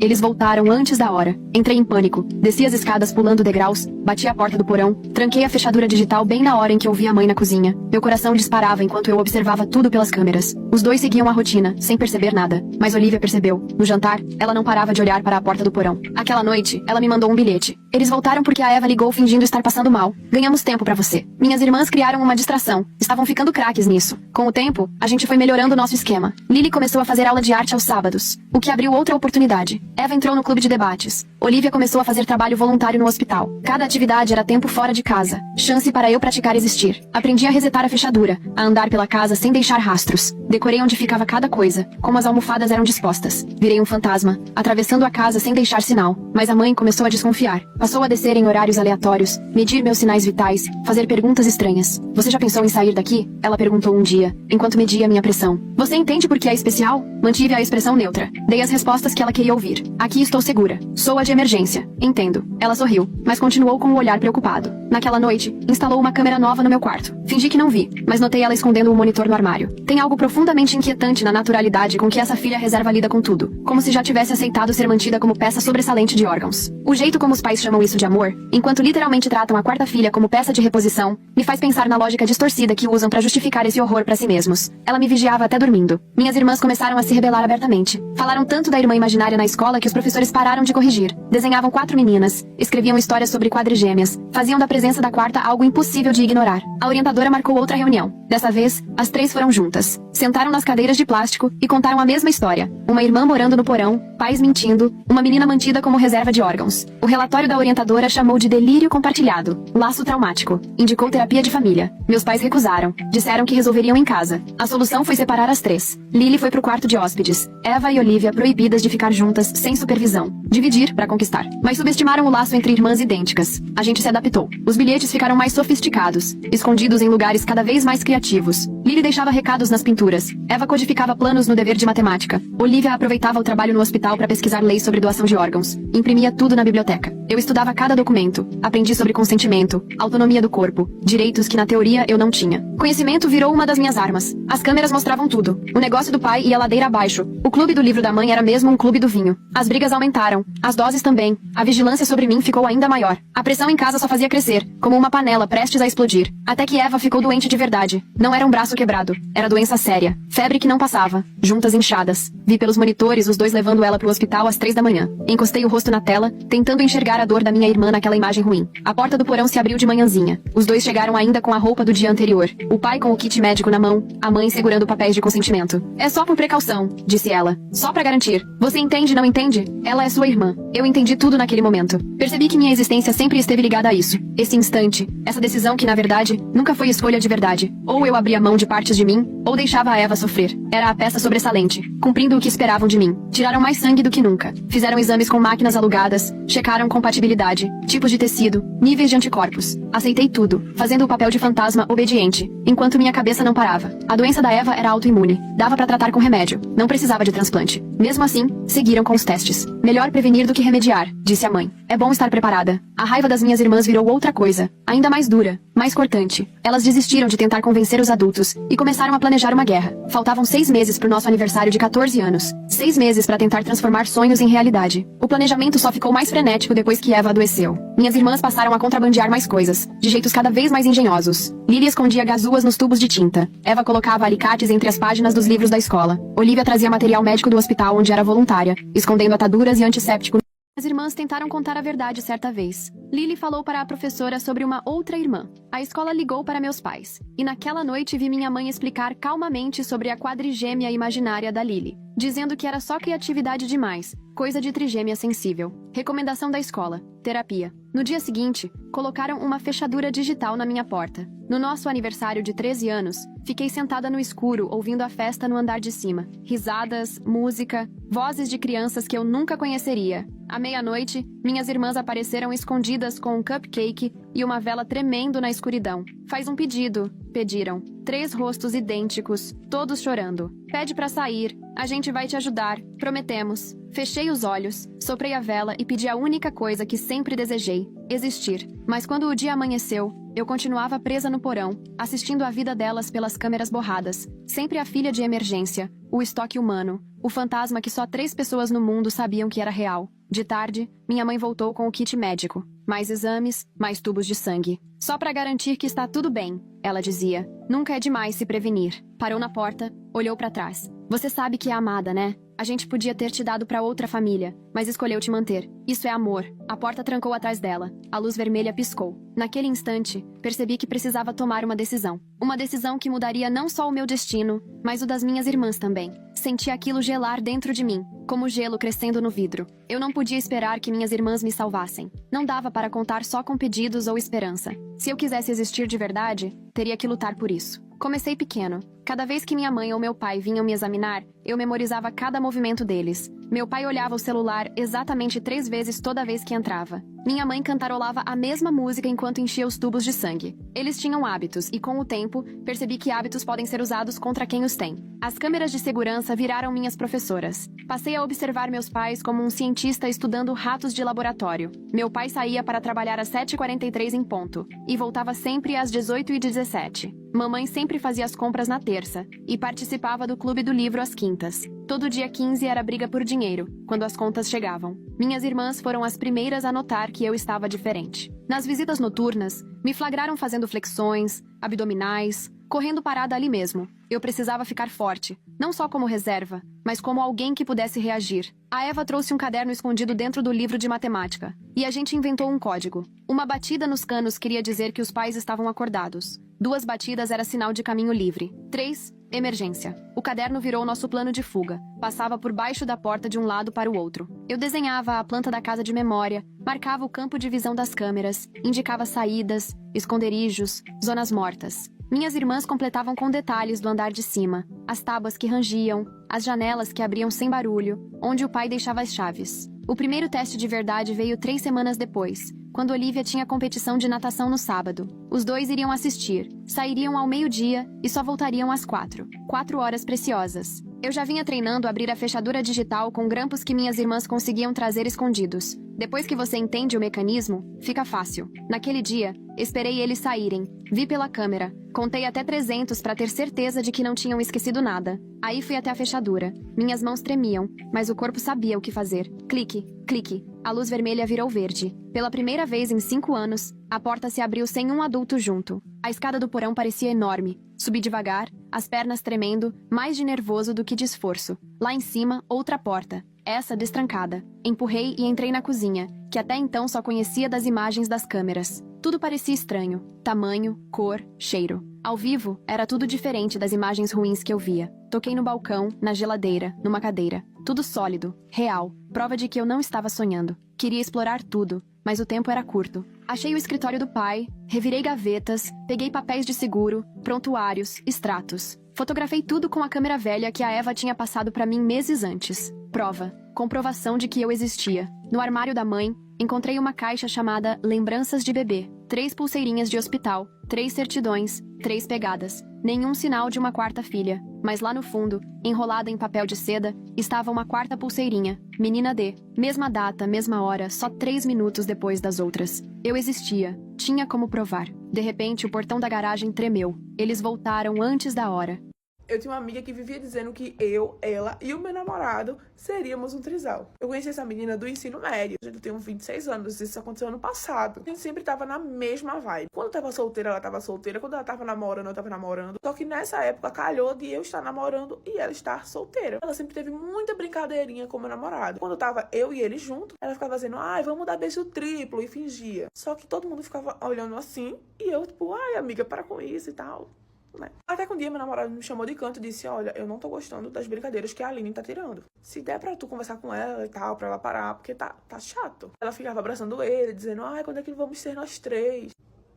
Eles voltaram antes da hora. Entrei em pânico. Desci as escadas pulando degraus, bati a porta do porão, tranquei a fechadura digital bem na hora em que ouvi a mãe na cozinha. Meu coração disparava enquanto eu observava tudo pelas câmeras. Os dois seguiam a rotina, sem perceber nada. Mas Olivia percebeu. No jantar, ela não parava de olhar para a porta do porão. Aquela noite, ela me mandou um bilhete. Eles voltaram porque a Eva ligou fingindo estar passando mal. Ganhamos tempo pra você. Minhas irmãs criaram uma distração. Estavam ficando craques nisso. Com o tempo, a gente foi melhorando nosso esquema. Lily começou a fazer aula de arte aos sábados, o que abriu outra oportunidade. Eva entrou no clube de debates. Olivia começou a fazer trabalho voluntário no hospital. Cada atividade era tempo fora de casa. Chance para eu praticar existir. Aprendi a resetar a fechadura, a andar pela casa sem deixar rastros. Decorei onde ficava cada coisa, como as almofadas eram dispostas. Virei um fantasma, atravessando a casa sem deixar sinal. Mas a mãe começou a desconfiar. Passou a descer em horários aleatórios, medir meus sinais vitais, fazer perguntas estranhas. Você já pensou em sair daqui? Ela perguntou um dia, enquanto media minha pressão. Você entende por que é especial? Mantive a expressão neutra. Dei as respostas que ela queria ouvir. Aqui estou segura. Sou a de emergência. Entendo. Ela sorriu, mas continuou com o olhar preocupado. Naquela noite, instalou uma câmera nova no meu quarto. Fingi que não vi, mas notei ela escondendo o monitor no armário. Tem algo profundamente inquietante na naturalidade com que essa filha reserva lida com tudo. Como se já tivesse aceitado ser mantida como peça sobressalente de órgãos. O jeito como os pais chamam isso de amor, enquanto literalmente tratam a quarta filha como peça de reposição, me faz pensar na lógica distorcida que usam pra justificar esse horror pra si mesmos. Ela me vigiava até dormindo. Minhas irmãs começaram a se rebelar abertamente. Falaram tanto da irmã imaginária na escola que os professores pararam de corrigir. Desenhavam 4 meninas, escreviam histórias sobre quadrigêmeas, faziam da presença da quarta algo impossível de ignorar. A orientadora marcou outra reunião. Dessa vez, as 3 foram juntas. Sentaram nas cadeiras de plástico e contaram a mesma história. Uma irmã morando no porão, pais mentindo, uma menina mantida como reserva de órgãos. O relatório da orientadora chamou de delírio compartilhado, laço traumático. Indicou terapia de família. Meus pais recusaram. Disseram que resolveriam em casa. A solução foi separar as 3. Lily foi pro quarto de hóspedes. Eva e Olivia proibidas de ficar juntas sem supervisão. Dividir pra conquistar. Mas subestimaram o laço entre irmãs idênticas. A gente se adaptou. Os bilhetes ficaram mais sofisticados, escondidos em lugares cada vez mais criativos. Lily deixava recados nas pinturas. Eva codificava planos no dever de matemática. Olivia aproveitava o trabalho no hospital para pesquisar leis sobre doação de órgãos. Imprimia tudo na biblioteca. Eu estudava cada documento. Aprendi sobre consentimento, autonomia do corpo, direitos que na teoria eu não tinha. Conhecimento virou uma das minhas armas. As câmeras mostravam tudo. O negócio do pai ia ladeira abaixo. O clube do livro da mãe era mesmo um clube do vinho. As brigas aumentaram. As doses também. A vigilância sobre mim ficou ainda maior. A pressão em casa só fazia crescer, como uma panela prestes a explodir. Até que Eva ficou doente de verdade. Não era um braço quebrado. Era doença séria. Febre que não passava. Juntas inchadas. Vi pelos monitores os dois levando ela pro hospital às 3 da manhã. Encostei o rosto na tela, tentando enxergar a dor da minha irmã naquela imagem ruim. A porta do porão se abriu de manhãzinha. Os dois chegaram ainda com a roupa do dia anterior. O pai com o kit médico na mão, a mãe segurando papéis de consentimento. É só por precaução, disse ela. Só pra garantir. Você entende, não entende? Ela é sua irmã. Eu entendi tudo naquele momento. Percebi que minha existência sempre esteve ligada a isso. Esse instante, essa decisão que na verdade, nunca foi escolha de verdade. Ou eu abria mão de partes de mim, ou deixava a Eva sofrer. Era a peça sobressalente, cumprindo o que esperavam de mim. Tiraram mais sangue do que nunca. Fizeram exames com máquinas alugadas, checaram compatibilidade, tipos de tecido, níveis de anticorpos. Aceitei tudo, fazendo o papel de fantasma obediente, enquanto minha cabeça não parava. A doença da Eva era autoimune. Dava pra tratar com remédio. Não precisava de transplante. Mesmo assim, seguiram com os testes. Melhor prevenir do que remediar, disse a mãe. É bom estar preparada. A raiva das minhas irmãs virou outra coisa, ainda mais dura, mais cortante. Elas desistiram de tentar convencer os adultos e começaram a planejar uma guerra. Faltavam 6 meses pro nosso aniversário de 14 anos. 6 meses pra tentar transformar sonhos em realidade. O planejamento só ficou mais frenético depois que Eva adoeceu. Minhas irmãs passaram a contrabandear mais coisas, de jeitos cada vez mais engenhosos. Lily escondia gazuas nos tubos de tinta. Eva colocava alicates entre as páginas dos livros da escola. Olivia trazia material médico do hospital onde era voluntária, escondendo ataduras e antisséptico. As irmãs tentaram contar a verdade certa vez. Lily falou para a professora sobre uma outra irmã. A escola ligou para meus pais. E naquela noite vi minha mãe explicar calmamente sobre a quadrigêmea imaginária da Lily, dizendo que era só criatividade demais, coisa de trigêmea sensível. Recomendação da escola: terapia. No dia seguinte, colocaram uma fechadura digital na minha porta. No nosso aniversário de 13 anos, fiquei sentada no escuro ouvindo a festa no andar de cima. Risadas, música, vozes de crianças que eu nunca conheceria. À meia-noite, minhas irmãs apareceram escondidas com um cupcake e uma vela tremendo na escuridão. Faz um pedido, pediram. 3 rostos idênticos, todos chorando. Pede pra sair, a gente vai te ajudar, prometemos. Fechei os olhos, soprei a vela e pedi a única coisa que sempre desejei: existir. Mas quando o dia amanheceu, eu continuava presa no porão, assistindo a vida delas pelas câmeras borradas. Sempre a filha de emergência, o estoque humano, o fantasma que só 3 pessoas no mundo sabiam que era real. De tarde, minha mãe voltou com o kit médico. Mais exames, mais tubos de sangue. Só pra garantir que está tudo bem, ela dizia. Nunca é demais se prevenir. Parou na porta, olhou pra trás. Você sabe que é amada, né? A gente podia ter te dado pra outra família, mas escolheu te manter. Isso é amor. A porta trancou atrás dela. A luz vermelha piscou. Naquele instante, percebi que precisava tomar uma decisão. Uma decisão que mudaria não só o meu destino, mas o das minhas irmãs também. Senti aquilo gelar dentro de mim, como gelo crescendo no vidro. Eu não podia esperar que minhas irmãs me salvassem. Não dava para contar só com pedidos ou esperança. Se eu quisesse existir de verdade, teria que lutar por isso. Comecei pequeno. Cada vez que minha mãe ou meu pai vinham me examinar, eu memorizava cada movimento deles. Meu pai olhava o celular exatamente 3 vezes toda vez que entrava. Minha mãe cantarolava a mesma música enquanto enchia os tubos de sangue. Eles tinham hábitos e, com o tempo, percebi que hábitos podem ser usados contra quem os tem. As câmeras de segurança viraram minhas professoras. Passei a observar meus pais como um cientista estudando ratos de laboratório. Meu pai saía para trabalhar às 7h43 em ponto, e voltava sempre às 18h17. Mamãe sempre fazia as compras na terça, e participava do clube do livro às quintas. Todo dia 15 era briga por dinheiro, quando as contas chegavam. Minhas irmãs foram as primeiras a notar que eu estava diferente. Nas visitas noturnas, me flagraram fazendo flexões, abdominais, correndo parada ali mesmo. Eu precisava ficar forte, não só como reserva, mas como alguém que pudesse reagir. A Eva trouxe um caderno escondido dentro do livro de matemática, e a gente inventou um código. Uma batida nos canos queria dizer que os pais estavam acordados. 2 batidas era sinal de caminho livre. 3, emergência. O caderno virou nosso plano de fuga. Passava por baixo da porta de um lado para o outro. Eu desenhava a planta da casa de memória, marcava o campo de visão das câmeras, indicava saídas, esconderijos, zonas mortas. Minhas irmãs completavam com detalhes do andar de cima, as tábuas que rangiam, as janelas que abriam sem barulho, onde o pai deixava as chaves. O primeiro teste de verdade veio 3 semanas depois, quando Olivia tinha competição de natação no sábado. Os 2 iriam assistir, sairiam ao meio-dia e só voltariam às 4. 4 horas preciosas. Eu já vinha treinando a abrir a fechadura digital com grampos que minhas irmãs conseguiam trazer escondidos. Depois que você entende o mecanismo, fica fácil. Naquele dia, esperei eles saírem. Vi pela câmera. Contei até 300 para ter certeza de que não tinham esquecido nada. Aí fui até a fechadura. Minhas mãos tremiam, mas o corpo sabia o que fazer. Clique, clique. A luz vermelha virou verde. Pela primeira vez em 5 anos, a porta se abriu sem um adulto junto. A escada do porão parecia enorme. Subi devagar, as pernas tremendo, mais de nervoso do que de esforço. Lá em cima, outra porta. Essa destrancada. Empurrei e entrei na cozinha, que até então só conhecia das imagens das câmeras. Tudo parecia estranho. Tamanho, cor, cheiro. Ao vivo, era tudo diferente das imagens ruins que eu via. Toquei no balcão, na geladeira, numa cadeira. Tudo sólido, real, prova de que eu não estava sonhando. Queria explorar tudo, mas o tempo era curto. Achei o escritório do pai, revirei gavetas, peguei papéis de seguro, prontuários, extratos. Fotografei tudo com a câmera velha que a Eva tinha passado para mim meses antes. Prova, comprovação de que eu existia. No armário da mãe, encontrei uma caixa chamada Lembranças de Bebê. 3 pulseirinhas de hospital, 3 certidões, 3 pegadas. Nenhum sinal de uma 4ª filha. Mas lá no fundo, enrolada em papel de seda, estava uma 4ª pulseirinha. Menina D. Mesma data, mesma hora, só 3 minutos depois das outras. Eu existia. Tinha como provar. De repente, o portão da garagem tremeu. Eles voltaram antes da hora. Eu tinha uma amiga que vivia dizendo que eu, ela e o meu namorado seríamos um trisal. Eu conheci essa menina do ensino médio. Eu tenho 26 anos, isso aconteceu ano passado. A gente sempre tava na mesma vibe. Quando eu tava solteira, ela tava solteira. Quando ela tava namorando, eu tava namorando. Só que nessa época calhou de eu estar namorando e ela estar solteira. Ela sempre teve muita brincadeirinha com meu namorado. Quando tava eu e ele junto, ela ficava dizendo, ai, vamos dar beijo triplo, e fingia. Só que todo mundo ficava olhando assim e eu, tipo, ai, amiga, para com isso e tal. Né? Até que um dia meu namorado me chamou de canto e disse, olha, eu não tô gostando das brincadeiras que a Aline tá tirando. Se der pra tu conversar com ela e tal, pra ela parar, porque tá chato. Ela ficava abraçando ele, dizendo, ai, quando é que vamos ser nós 3?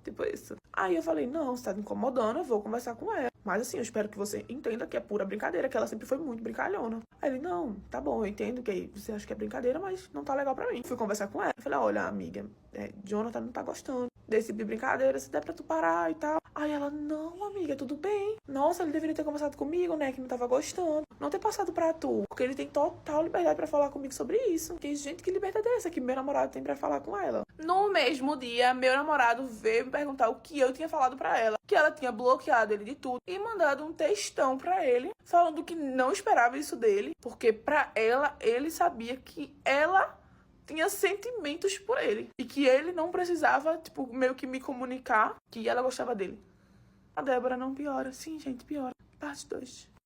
Tipo isso. Aí eu falei, não, você tá me incomodando, eu vou conversar com ela. Mas assim, eu espero que você entenda que é pura brincadeira, que ela sempre foi muito brincalhona. Aí ele, não, tá bom, eu entendo que você acha que é brincadeira, mas não tá legal pra mim. Fui conversar com ela, falei, olha, amiga, Jonathan não tá gostando. desse tipo de brincadeira, se der pra tu parar e tal. Aí ela, não, amiga, tudo bem. Nossa, ele deveria ter conversado comigo, né, que não tava gostando. Não ter passado pra tu, porque ele tem total liberdade pra falar comigo sobre isso. Tem gente que liberdade é essa que meu namorado tem pra falar com ela. No mesmo dia, meu namorado veio me perguntar o que eu tinha falado pra ela. Que ela tinha bloqueado ele de tudo e mandado um textão pra ele, falando que não esperava isso dele, porque pra ela, ele sabia que ela tinha sentimentos por ele. E que ele não precisava, tipo, meio que me comunicar que ela gostava dele. A Débora não piora. Sim, gente, piora. Parte 2.